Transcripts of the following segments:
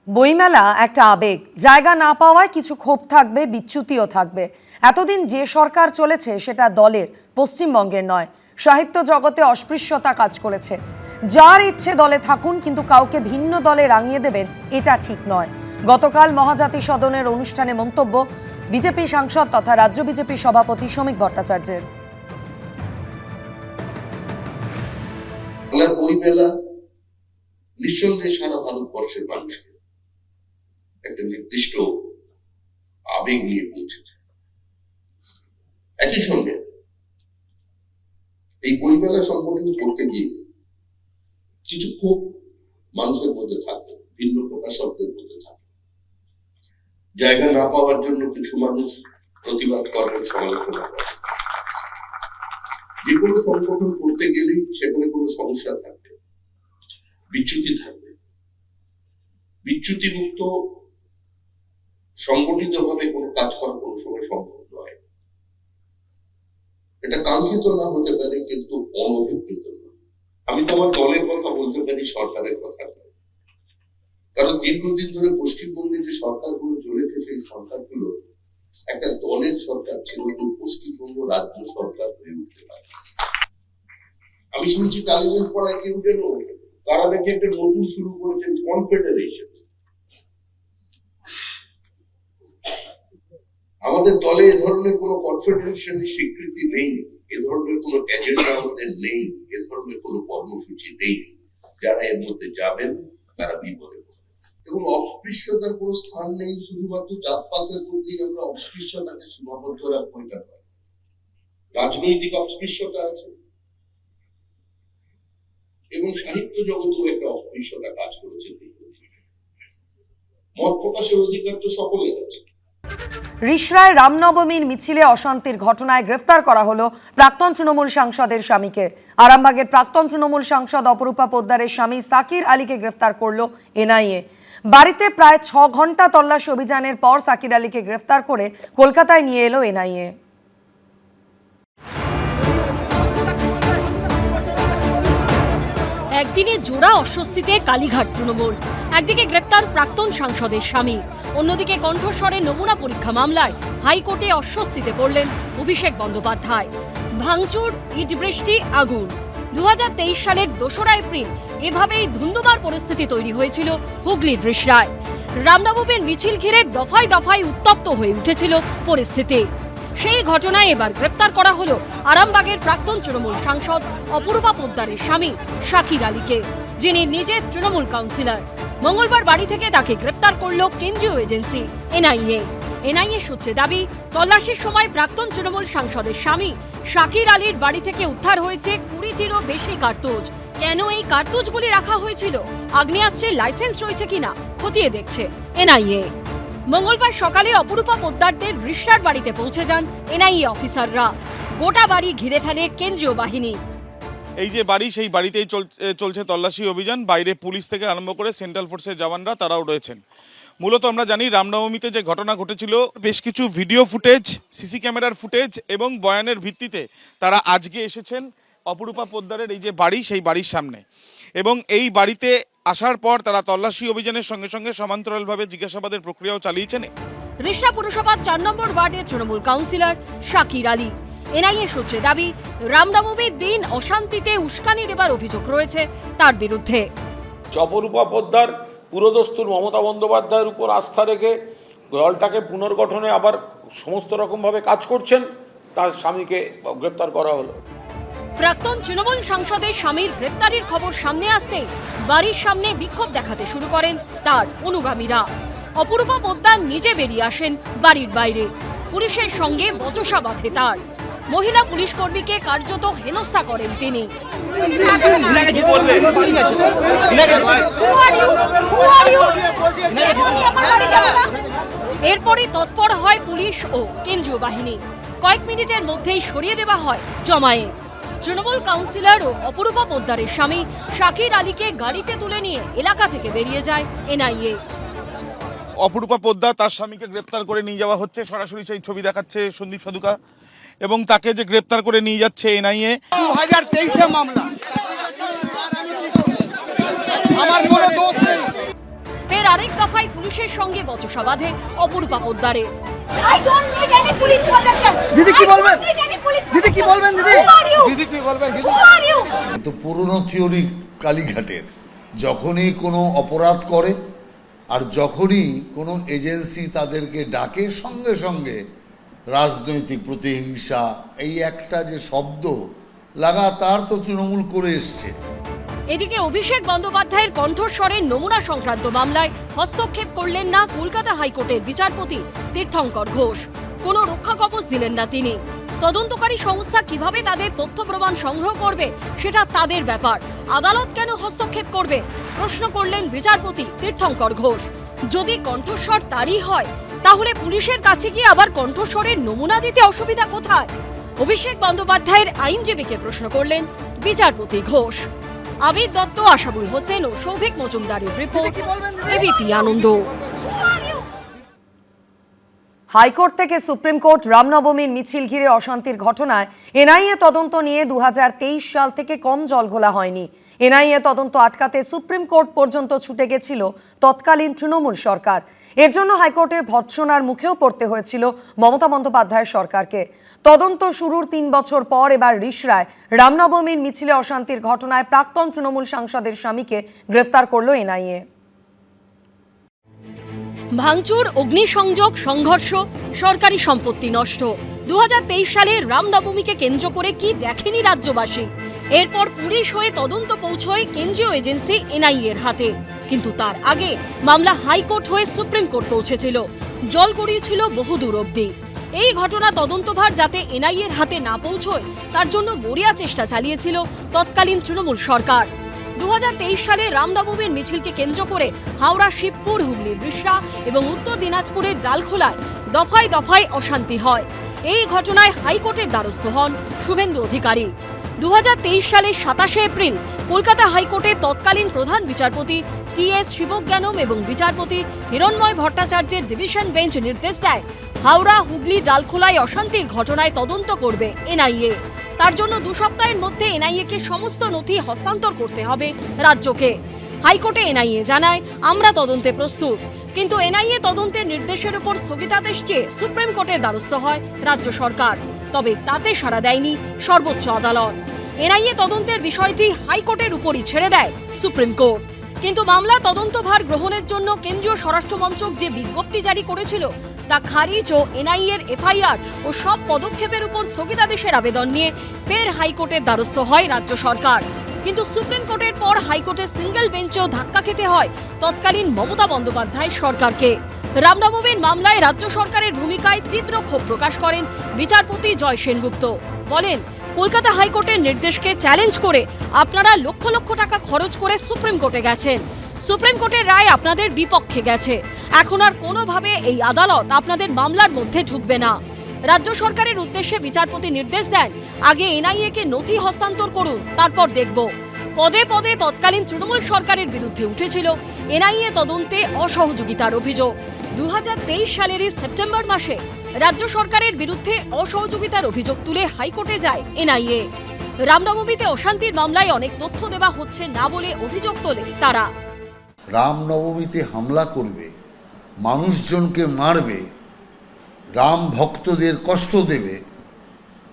বইমেলা একটা আবেগ, জায়গা না পাওয়ায় কিছু ক্ষোভ থাকবে, বিচ্যুতিও থাকবে। এতদিন যে সরকার চলেছে সেটা দলের, পশ্চিমবঙ্গের নয়। সাহিত্য জগতে অস্পৃশ্যতা কাজ করেছে। যার ইচ্ছে দলে থাকুন, কিন্তু কাউকে ভিন্ন দলে রাঙিয়ে দেবেন এটা ঠিক নয়। গতকাল মহাজাতি সদনের অনুষ্ঠানে মন্তব্য বিজেপি সাংসদ তথা রাজ্য বিজেপি সভাপতি শ্রমিক ভট্টাচার্যের। বইমেলা নিঃসন্দেহে সারা ভারতবর্ষের মানুষকে একটা নির্দিষ্ট আবেগ নিয়ে পৌঁছেছে। একই সঙ্গে এই বইমেলা সংগঠন করতে গিয়ে কিছু খুব মানুষের মধ্যে থাকে, ভিন্ন প্রকাশকদের মধ্যে থাকে। জায়গা না পাওয়ার জন্য কিছু মানুষ প্রতিবাদ করেন, সমালোচনা করেন। যে কোনো সংগঠন করতে গেলেই সেখানে কোনো সমস্যা থাকবে, বিচ্যুতি থাকবে। বিচ্যুতি মুক্ত সংগঠিত ভাবে কোনো কাজ করা কোনো সময় সম্ভব নয়। এটা কাঙ্ক্ষিত না হতে পারে, কিন্তু অনভিপ্রেত নয়। আমি তো আমার দলের কথা বলতে পারি, সরকারের কথা নয়। কারণ দীর্ঘদিন ধরে পশ্চিমবঙ্গে যে সরকারগুলো চলেছে, সেই সরকারগুলো একটা দলের সরকার ছিল, কিন্তু পশ্চিমবঙ্গ রাজ্য সরকার হয়ে উঠতে পারে। আমি শুনছি টালিগঞ্জ পড়ায় কেউ যেন তারা নাকি একটা নতুন শুরু করেছেন, কনফেডারেশন। আমাদের দলে এ ধরনের কোন কনফেডারেশনের স্বীকৃতি নেই, এ ধরনের কোন এজেন্ডা আমাদের নেই, এ ধরনের কোন কর্মসূচি নেই। যারা এর মধ্যে যাবেন তারা বিপদে পড়বে। এবং অস্পৃশ্যতার কোন স্থান নেই। শুধুমাত্র জাতপাতের মধ্যেই আমরা অস্পৃশ্যতাকে সীমাবদ্ধ রাখবো এটা নয়। রাজনৈতিক অস্পৃশ্যতা আছে এবং সাহিত্য জগতেও একটা অস্পৃশ্যতা কাজ করেছে। মত প্রকাশের অধিকার তো সকলের আছে। রিষড়ায় রামনবমীর মিছিলে অশান্তির ঘটনায় গ্রেফতার করা হলো প্রাক্তন তৃণমূল সাংসদের স্বামীকে। আরামবাগের প্রাক্তন তৃণমূল সাংসদ অপরূপা পোদ্দারের স্বামী সাকির আলীকে গ্রেফতার করলো এনআইএ। বাড়িতে প্রায় 6 ঘন্টা তল্লাশি অভিযানের পর সাকির আলীকে গ্রেফতার করে কলকাতায় নিয়ে এলো এনআইএ। একদিনে জোড়া অস্বস্তিতে কালীঘাট তৃণমূল। একদিকে গ্রেপ্তার প্রাক্তন সাংসদের স্বামী, অন্যদিকে কণ্ঠস্বরে নমুনা পরীক্ষা মামলায় হাইকোর্টে অস্বস্তিতে পড়লেন অভিষেক বন্দ্যোপাধ্যায়। ভাঙচুর, ইট বৃষ্টি, আগুন। 2023 সালের 2রা এপ্রিল এভাবেই ধুন্ধুমার পরিস্থিতি তৈরি হয়েছিল হুগলির রিষড়ায়। রামনবমীর মিছিল ঘিরে দফায় দফায় উত্তপ্ত হয়ে উঠেছিল পরিস্থিতি। সেই ঘটনায় এবার গ্রেপ্তার করা হলো আরামবাগের প্রাক্তন তৃণমূল সাংসদ অপরূপা পোদ্দারের স্বামী সাকির আলীকে, যিনি নিজে তৃণমূল কাউন্সিলর। মঙ্গলবার বাড়ি থেকে তাকে গ্রেপ্তার করল কেন্দ্রীয় এজেন্সি এনআইএ। এনআইএ সূত্রে দাবি, তল্লাশির সময় প্রাক্তন তৃণমূল সাংসদের স্বামী সাকির আলীর বাড়ি থেকে উদ্ধার হয়েছে 20টিরও বেশি কার্তুজ। কেন এই কার্তুজগুলি রাখা হয়েছিল, আগ্নেয়াস্ত্রের লাইসেন্স রয়েছে কিনা খতিয়ে দেখছে এনআইএ। মঙ্গলবার সকালে অপরূপা পোদ্দারদের রিষড়ার বাড়িতে পৌঁছে যান এনআইএ অফিসাররা। গোটা বাড়ি ঘিরে ফেলে কেন্দ্রীয় বাহিনী। এই যে বাড়ি, সেই বাড়িতেই চলছে তল্লাশি অভিযান। বাইরে পুলিশ থেকে আরম্ভ করে সেন্ট্রাল ফোর্সের জওয়ানরা তারাও রয়েছেন। মূলত আমরা জানি রামনবমীতে যে ঘটনা ঘটেছিল, বেশ কিছু ভিডিও ফুটেজ, সিসি ক্যামেরার ফুটেজ এবং বয়ানের ভিত্তিতে তারা আজকে এসেছেন অপরূপা পোদ্দারের এই যে বাড়ি, সেই বাড়ির সামনে। এবং এই বাড়িতে আসার পর তারা তল্লাশি অভিযানের সঙ্গে সঙ্গে সমান্তরালভাবে জিজ্ঞাসাবাদের প্রক্রিয়াও চালিয়েছেন। রিষড়া পুরসভার 4 নম্বর ওয়ার্ডের তৃণমূল কাউন্সিলর সাকির আলী। এনআইএ সূত্রে দাবি, রামনবমীর দিন অশান্তিতে উস্কানি দেবার অভিযোগ রয়েছে তার বিরুদ্ধে। অপরূপা পোদ্দার পুরোদস্তুর মমতা বন্দ্যোপাধ্যায়ের উপর আস্থা রেখে দলটাকে পুনর্গঠনে আবার সমস্ত রকমভাবে কাজ করছেন, তার স্বামীকে গ্রেপ্তার করা হলো। প্রাক্তন তৃণমূল সাংসদের স্বামীর গ্রেপ্তারির খবর সামনে আসতে বাড়ির সামনে বিক্ষোভ দেখাতে শুরু করেন তার অনুগামীরা। অপরূপা পোদ্দার নিজে বেরিয়ে আসেন বাড়ির বাইরে। পুলিশের সঙ্গে বচসা বাঁধে তার। মহিলা পুলিশ কর্মীকে কার্যত হেনস্থা করেন তিনি। এরপরই তৎপর হয় পুলিশ ও কেন্দ্রীয় বাহিনী। কয়েক মিনিটের মধ্যেই সরিয়ে দেওয়া হয় জমায়েত। তৃণমূল কাউন্সিলর ও অপরূপা পোদ্দারের স্বামী সাকির আলীকে গাড়িতে তুলে নিয়ে এলাকা থেকে বেরিয়ে যায় এনআইএ। অপরূপা পোদ্দার তার স্বামীকে গ্রেপ্তার করে নিয়ে যাওয়া হচ্ছে, সরাসরি সেই ছবি দেখাচ্ছে সন্দীপ সাধুকা। এবং তাকে যে গ্রেপ্তার করে নিয়ে যাচ্ছে এনআইএ। 2023 মামলা, আমার কোনো দোষ নেই। ফের ফের আরেক দফায় পুলিশের সঙ্গে বচসা বাঁধে অপরূপা পোদ্দারের। I don't need any police protection. দিদি কি বলবেন? I don't need any police দিদি কি বলবেন দিদি? Who are you? দিদি কি বলবেন দিদি? Who are you? তো পুরনো থিওরি কালীঘাটের, যখনই কোনো অপরাধ করে আর যখনই কোনো এজেন্সি তাদেরকে ডাকে, সঙ্গে সঙ্গে রাজনৈতিক প্রতিহিংসা, এই একটা যে শব্দ লাগাতার তো তৃণমূল করে এসছে। এদিকে অভিষেক বন্দ্যোপাধ্যায়ের কণ্ঠস্বরের নমুনা সংক্রান্ত মামলায় হস্তক্ষেপ করলেন না কলকাতা হাইকোর্টের বিচারপতি তীর্থঙ্কর ঘোষ। কোনো রক্ষা কবচ দিলেন না তিনি। তদন্তকারী সংস্থা কিভাবে তাদের তথ্য প্রমাণ সংগ্রহ করবে সেটা তাদের ব্যাপার, আদালত কেন হস্তক্ষেপ করবে প্রশ্ন করলেন বিচারপতি তীর্থঙ্কর ঘোষ। যদি কণ্ঠস্বর তারই হয় তাহলে পুলিশের কাছে গিয়ে আবার কণ্ঠস্বরের নমুনা দিতে অসুবিধা কোথায়? অভিষেক বন্দ্যোপাধ্যায়ের আইনজীবীকে প্রশ্ন করলেন বিচারপতি ঘোষ। আবিদ দত্ত, আশাবুল হোসেন ও সৌভিক মজুমদারের রিপোর্ট, এবিপি আনন্দ। হাইকোর্ট থেকে সুপ্রিম কোর্ট রামনবমীর মিছিল ঘিরে অশান্তির ঘটনায় এনআইএ তদন্ত নিয়ে 2023 সাল থেকে কম জলঘোলা হয়নি। এনআইএ তদন্ত আটকাতে সুপ্রিম কোর্ট পর্যন্ত ছুটে গেছিল তৎকালীন তৃণমূল সরকার। এর জন্য হাইকোর্টে ভর্ৎসনার মুখেও পড়তে হয়েছিল মমতা বন্দ্যোপাধ্যায়ের সরকারকে। তদন্ত শুরুর 3 বছর পর এবার রিষড়ায় রামনবমীর মিছিলে অশান্তির ঘটনায় প্রাক্তন তৃণমূল সাংসদের স্বামীকে গ্রেফতার করল এনআইএ। ভাঙচুর, অগ্নিসংযোগ, সংঘর্ষ, সরকারি সম্পত্তি নষ্ট। 2023 সালের রামনবমীকে কেন্দ্র করে কি দেখেনি রাজ্যবাসী? এরপর পুলিশ হয়ে তদন্ত পৌঁছয় কেন্দ্রীয় এজেন্সি এনআইএর হাতে। কিন্তু তার আগে মামলা হাইকোর্ট হয়ে সুপ্রিম কোর্ট পৌঁছেছিল, জল গড়িয়েছিল বহুদূর অবধি। এই ঘটনা তদন্তভার যাতে এনআইএর হাতে না পৌঁছয় তার জন্য মরিয়া চেষ্টা চালিয়েছিল তৎকালীন তৃণমূল সরকার। 2023 সালে রামনবমীর মিছিলকে কেন্দ্র করে হাওড়া, শিবপুর, হুগলির রিষড়া এবং উত্তর দিনাজপুরের ডালখোলায় দফায় দফায় অশান্তি হয়। এই ঘটনায় হাইকোর্টের দ্বারস্থ হন শুভেন্দু অধিকারী। 2023 সালের 27 এপ্রিল কলকাতা হাইকোর্টের তৎকালীন প্রধান বিচারপতি টি.এস. শিবজ্ঞানম এবং বিচারপতি হিরণময় ভট্টাচার্যের ডিভিশন বেঞ্চ নির্দেশ দেয় হাওড়া, হুগলি, ডালখোলায় অশান্তির ঘটনায় তদন্ত করবে এনআইএ। তার জন্য 2 সপ্তাহের মধ্যে এনআইএ-কে সমস্ত নথি হস্তান্তর করতে হবে রাজ্যকে। হাইকোর্টে এনআইএ জানায়, আমরা তদন্তে প্রস্তুত। কিন্তু এনআইএ তদন্তের নির্দেশের উপর স্থগিতাদেশ চেয়ে সুপ্রিম কোর্টের দ্বারস্থ হয় রাজ্য সরকার। তবে তাতে সাড়া দেয়নি সর্বোচ্চ আদালত। এনআইএ তদন্তের বিষয়টি হাইকোর্টের উপরই ছেড়ে দেয় সুপ্রিম কোর্ট। কিন্তু মামলা তদন্তভার গ্রহণের জন্য কেন্দ্রীয় স্বরাষ্ট্র মন্ত্রক যে বিজ্ঞপ্তি জারি করেছিল তা খারিজ ও এনআইএর এফআইআর ও সব পদক্ষেপের উপর স্থগিতাদেশের আবেদন নিয়ে ফের হাইকোর্টের দ্বারস্থ হয় রাজ্য সরকার। কিন্তু সুপ্রিম কোর্টের পর হাইকোর্টের সিঙ্গেল বেঞ্চেও ধাক্কা খেতে হয় তৎকালীন মমতা বন্দ্যোপাধ্যায় সরকারকে। রামনবমীর মামলায় রাজ্য সরকারের ভূমিকায় তীব্র ক্ষোভ প্রকাশ করেন বিচারপতি জয় সেনগুপ্ত। বলেন, কলকাতা হাইকোর্টের নির্দেশকে চ্যালেঞ্জ করে আপনারা লক্ষ লক্ষ টাকা খরচ করে সুপ্রিম কোর্টে গেছেন। সুপ্রিম কোর্টের রায় আপনাদের বিপক্ষে গেছে। এখন আর কোনোভাবে এই আদালত আপনাদের মামলার মধ্যে ঢুকবে না। রাজ্য সরকারের উদ্দেশ্যে বিচারপতি নির্দেশ দেন, আগে এনআইএ-কে নথি হস্তান্তর করুন, তারপর দেখব। পদে পদে তৎকালীন তৃণমূল সরকারের বিরুদ্ধে উঠেছিল এনআইএ তদন্তে অসহযোগিতার অভিযোগ। 2023 সালেরই সেপ্টেম্বর মাসে রাজ্য সরকারের বিরুদ্ধে অসহযোগিতার অভিযোগ তুলে হাইকোর্টে যায় এনআইএ। রামনবমীতে অশান্তির মামলায় অনেক তথ্য দেওয়া হচ্ছে না বলে অভিযোগ তোলে তারা। রামনবমীতে হামলা করবে, মানুষজনকে মারবে, রাম ভক্তদের কষ্ট দেবে,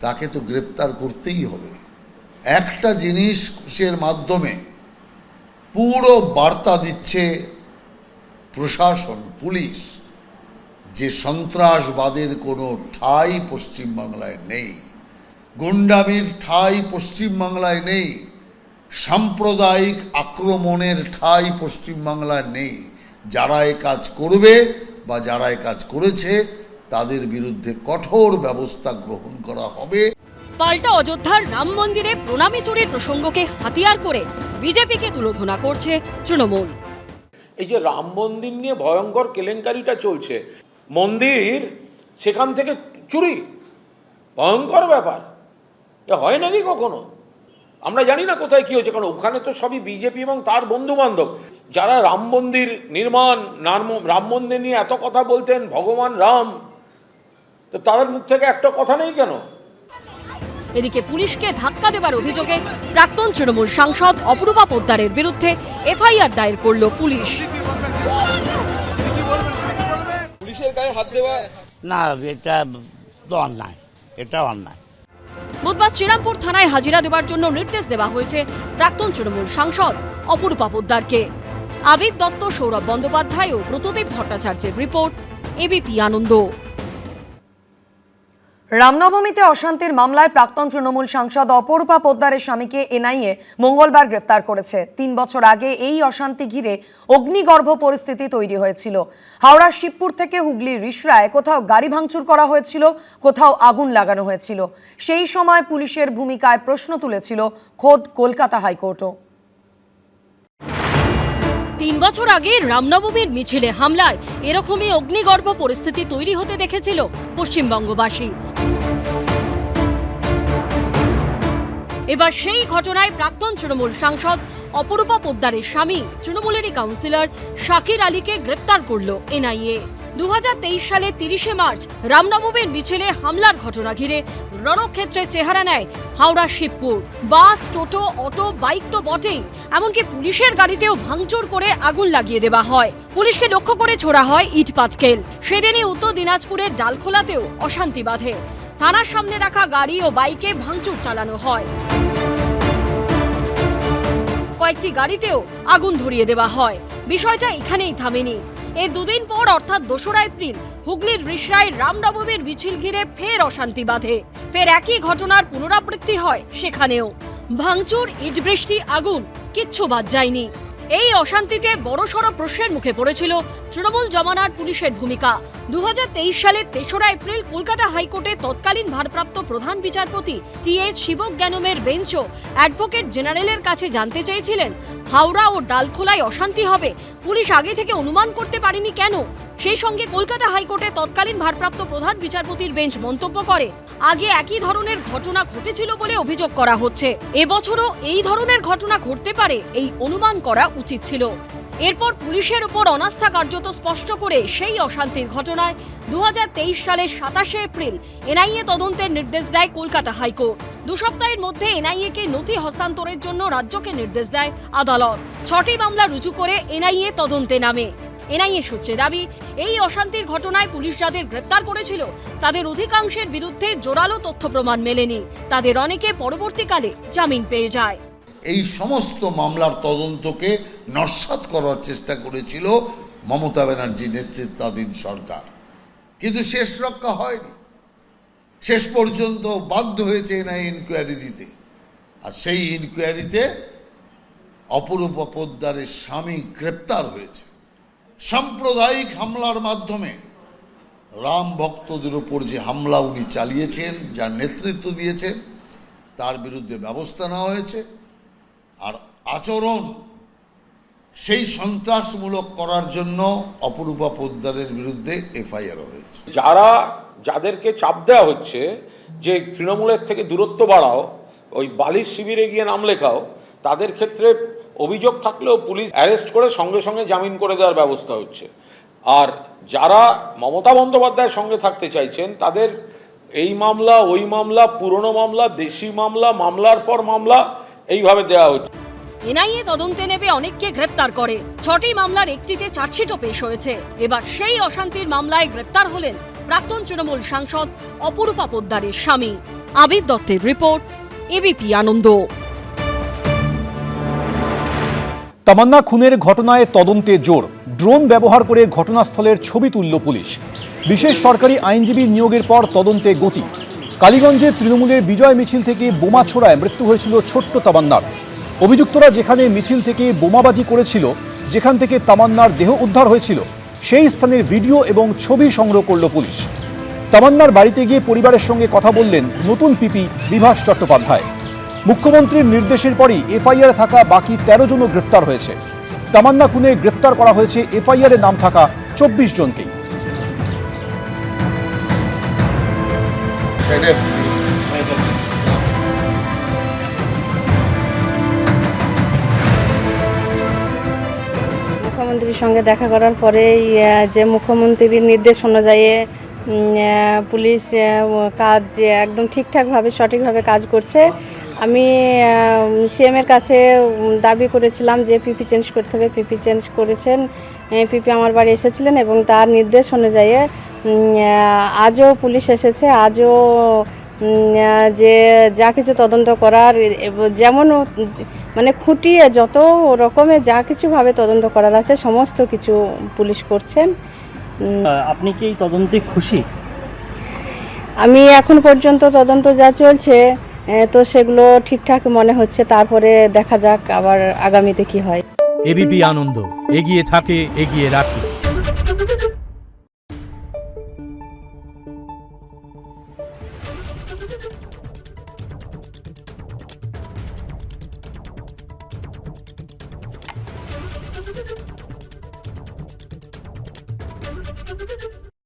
তাকে তো গ্রেপ্তার করতেই হবে। একটা জিনিসের মাধ্যমে পুরো বার্তা দিচ্ছে প্রশাসন, পুলিশ, যে সন্ত্রাসবাদের কোনো ঠাঁই পশ্চিমবাংলায় নেই, গুন্ডামির ঠাঁই পশ্চিমবাংলায় নেই, সাম্প্রদায়িক আক্রমণের ঠাঁই পশ্চিমবাংলায় নেই। যারা এ কাজ করবে বা যারা এ কাজ করেছে তাদের বিরুদ্ধে কঠোর ব্যবস্থা গ্রহণ করা হবে। পাল্টা অযোধ্যার রাম মন্দিরে প্রণামী চুরির প্রসঙ্গকে হাতিয়ার করে বিজেপিকে তুলোধনা করছে তৃণমূল। এই যে রাম মন্দির নিয়ে ভয়ঙ্কর কেলেঙ্কারিটা চলছে, মন্দির সেখান থেকে চুরি, ভয়ঙ্কর ব্যাপার। এটা হয় নাকি কখনো? আমরা জানি না কোথায় কি হচ্ছে, কারণ ওখানে তো সবই বিজেপি এবং তার বন্ধু বান্ধব, যারা রাম মন্দির নির্মাণ, রাম মন্দির নিয়ে এত কথা বলতেন, ভগবান রাম, তো তাদের মুখ থেকে একটা কথা নেই কেন? এদিকে পুলিশকে ধাক্কা দেবার অভিযোগে প্রাক্তন তৃণমূল সাংসদ অপরূপা পোদ্দারের বিরুদ্ধে এফআইআর দায়ের করল পুলিশ। পুলিশের গায়ে হাত দেওয়া না, এটা তো অন্যায়, এটা অন্যায়। বুধবার শ্রীরামপুর থানায় হাজিরা দেওয়ার জন্য নির্দেশ দেওয়া হয়েছে প্রাক্তন তৃণমূল সাংসদ অপরূপা পোদ্দারকে। আবিদ দত্ত, সৌরভ বন্দ্যোপাধ্যায় ও ব্রতদেব ভট্টাচার্যের রিপোর্ট, এবিপি আনন্দ। রামনবমীতে অশান্তির মামলায় প্রাক্তন তৃণমূল সাংসদ অপরূপা পোদ্দারের স্বামীকে এনআইএ মঙ্গলবার গ্রেফতার করেছে। 3 বছর আগে এই অশান্তি ঘিরে অগ্নিগর্ভ পরিস্থিতি তৈরি হয়েছিল। হাওড়ার শিবপুর থেকে হুগলির রিষড়ায় কোথাও গাড়ি ভাঙচুর করা হয়েছিল, কোথাও আগুন লাগানো হয়েছিল। সেই সময় পুলিশের ভূমিকায় প্রশ্ন তুলেছিল খোদ কলকাতা হাইকোর্টও। 3 বছর আগে রামনবমীর মিছিলে হামলায় এরকমই অগ্নিগর্ভ পরিস্থিতি তৈরি হতে দেখেছিল পশ্চিমবঙ্গবাসী। এবার সেই ঘটনায় প্রাক্তন তৃণমূল সাংসদ অপরূপা পোদ্দারের স্বামী তৃণমূলেরই কাউন্সিলর শাকির আলীকে গ্রেপ্তার করল এনআইএ। 2023 সালে 30শে মার্চ রামনবমীর মিছিলে হামলার ঘটনা ঘিরে রণক্ষেত্রে চেহারা নেয় হাওড়া শিবপুর। বাস, টোটো, অটো, বাইক তো বটেই, এমনকি পুলিশের গাড়িতেও ভাঙচুর করে আগুন লাগিয়ে দেওয়া হয়। পুলিশকে লক্ষ্য করে ছোড়া হয় ইট পাটকেল। সেদিনই উত্তর দিনাজপুরের ডালখোলাতেও অশান্তি বাধে। থানার সামনে রাখা গাড়ি ও বাইকে ভাঙচুর চালানো হয়। কয়েকটি গাড়িতেও আগুন ধরিয়ে দেওয়া হয়। বিষয়টা এখানেই থামেনি। এর 2 দিন পর অর্থাৎ 2রা এপ্রিল হুগলির রিষড়ায় রামনবমীর মিছিল ঘিরে ফের অশান্তি বাধে। ফের একই ঘটনার পুনরাবৃত্তি হয় সেখানেও। ভাঙচুর, ইট বৃষ্টি, আগুন, কিচ্ছু বাদ যায়নি। এই অশান্তিতে বড়সড় প্রশ্নের মুখে পড়েছিল তৃণমূল জমানার পুলিশের ভূমিকা। 2023 সালের 3রা এপ্রিল কলকাতা হাইকোর্টে তৎকালীন ভারপ্রাপ্ত প্রধান বিচারপতি টি.এইচ শিবজ্ঞানমের বেঞ্চও অ্যাডভোকেট জেনারেলের কাছে জানতে চেয়েছিলেন হাওড়া ও ডালখোলায় অশান্তি হবে, পুলিশ আগে থেকে অনুমান করতে পারেনি কেন? সেই সঙ্গে কলকাতা হাইকোর্টে তৎকালীন ভারপ্রাপ্ত প্রধান বিচারপতির বেঞ্চ মন্তব্য করে আগে একই ধরনের ঘটনা ঘটেছিল বলে অভিযোগ করা হচ্ছে, এবছরও এই ধরনের ঘটনা ঘটতে পারে এই অনুমান করা উচিত ছিল। এরপর পুলিশের উপর অনাস্থা কার্যত স্পষ্ট করে সেই অশান্তির ঘটনায় 2023 সালের 27শে এপ্রিল এনআইএ তদন্তের নির্দেশ দেয় কলকাতা হাইকোর্ট। 2 সপ্তাহের মধ্যে এনআইএ-কে নথি হস্তান্তরের জন্য রাজ্যকে নির্দেশ দেয় আদালত। 6টি মামলা রুজু করে এনআইএ তদন্তে নামে। এনআইএ সূত্রে দাবি, এই অশান্তির ঘটনায় পুলিশ যাদের গ্রেপ্তার করেছিল তাদের অধিকাংশের বিরুদ্ধে জোরালো তথ্য প্রমাণ মেলেনি। তাদের অনেকে পরবর্তীকালে জামিন পেয়ে যায়। এই সমস্ত মামলার তদন্তকে নস্যাৎ করার চেষ্টা করেছিল মমতা ব্যানার্জি নেতৃত্বাধীন সরকার, কিন্তু শেষ রক্ষা হয়নি। শেষ পর্যন্ত বাধ্য হয়েছে এনআইএ ইনকোয়ারি দিতে। আর সেই ইনকোয়ারিতে অপরূপা পোদ্দারের স্বামী গ্রেপ্তার হয়েছে। সাম্প্রদায়িক হামলার মাধ্যমে রাম ভক্তদের উপর যে হামলা উনি চালিয়েছেন, যার নেতৃত্ব দিয়েছেন, তার বিরুদ্ধে ব্যবস্থা নেওয়া হয়েছে। আর আচরণ সেই সন্ত্রাসমূলক করার জন্য অপরূপা পোদ্দারের বিরুদ্ধে এফআইআর হয়েছে। যাদেরকে চাপ দেওয়া হচ্ছে যে তৃণমূলের থেকে দূরত্ব বাড়াও, ওই বালির শিবিরে গিয়ে নাম লেখাও, তাদের ক্ষেত্রে অভিযোগ থাকলেও পুলিশ অ্যারেস্ট করে সঙ্গে সঙ্গে জামিন করে দেওয়ার ব্যবস্থা হচ্ছে। আর যারা মমতা বন্দ্যোপাধ্যায়ের সঙ্গে থাকতে চাইছেন তাদের এই মামলা, ওই মামলা, পুরনো মামলা, দেশি মামলা, মামলার পর মামলা এইভাবে দেওয়া হচ্ছে। এনআইএ তদন্তে নেবে অনেককে গ্রেপ্তার করে। 6টি মামলার একটিতে চার্জশিটও পেশ হয়েছে। এবার সেই অশান্তির মামলায় গ্রেপ্তার হলেন প্রাক্তন তৃণমূল সাংসদ অপরূপা পোদ্দারের স্বামী। আবিদ দত্তের রিপোর্ট, এবিপি আনন্দ। তামান্না খুনের ঘটনায় তদন্তে জোর। ড্রোন ব্যবহার করে ঘটনাস্থলের ছবি তুলল পুলিশ। বিশেষ সরকারি আইনজীবী নিয়োগের পর তদন্তে গতি। কালীগঞ্জে তৃণমূলের বিজয় মিছিল থেকে বোমা ছোড়ায় মৃত্যু হয়েছিল ছোট্ট তামান্নার। অভিযুক্তরা যেখানে মিছিল থেকে বোমাবাজি করেছিল, যেখান থেকে তামান্নার দেহ উদ্ধার হয়েছিল, সেই স্থানের ভিডিও এবং ছবি সংগ্রহ করল পুলিশ। তামান্নার বাড়িতে গিয়ে পরিবারের সঙ্গে কথা বললেন নতুন পিপি বিভাস চট্টোপাধ্যায়। মুখ্যমন্ত্রীর নির্দেশের পরই এফআইআরে থাকা বাকি 13 জনও গ্রেফতার হয়েছে। তামান্না খুনে গ্রেফতার করা হয়েছে এফআইআরে নাম থাকা 24 জনকেই। মুখ্যমন্ত্রীর সঙ্গে দেখা করার পরে যে মুখ্যমন্ত্রীর নির্দেশ অনুযায়ী পুলিশ কাজ একদম ঠিকঠাকভাবে সঠিকভাবে কাজ করছে। আমি সিএমের কাছে দাবি করেছিলাম যে পিপি চেঞ্জ করতে হবে, পিপি চেঞ্জ করেছেন। পিপি আমার বাড়ি এসেছিলেন এবং তার নির্দেশ অনুযায়ী আজও পুলিশ এসেছে। আজও যে যা কিছু তদন্ত করার যেমন মানে খুঁটিয়ে যত রকমের যা কিছুভাবে তদন্ত করার আছে সমস্ত কিছু পুলিশ করছেন। আপনি কি এই তদন্তে খুশি? আমি এখন পর্যন্ত তদন্ত যা চলছে তো সেগুলো ঠিকঠাক মনে হচ্ছে, তারপরে দেখা যাক আবার আগামীতে কি হয়। এবিপি আনন্দ, এগিয়ে থাকে, এগিয়ে রাখে।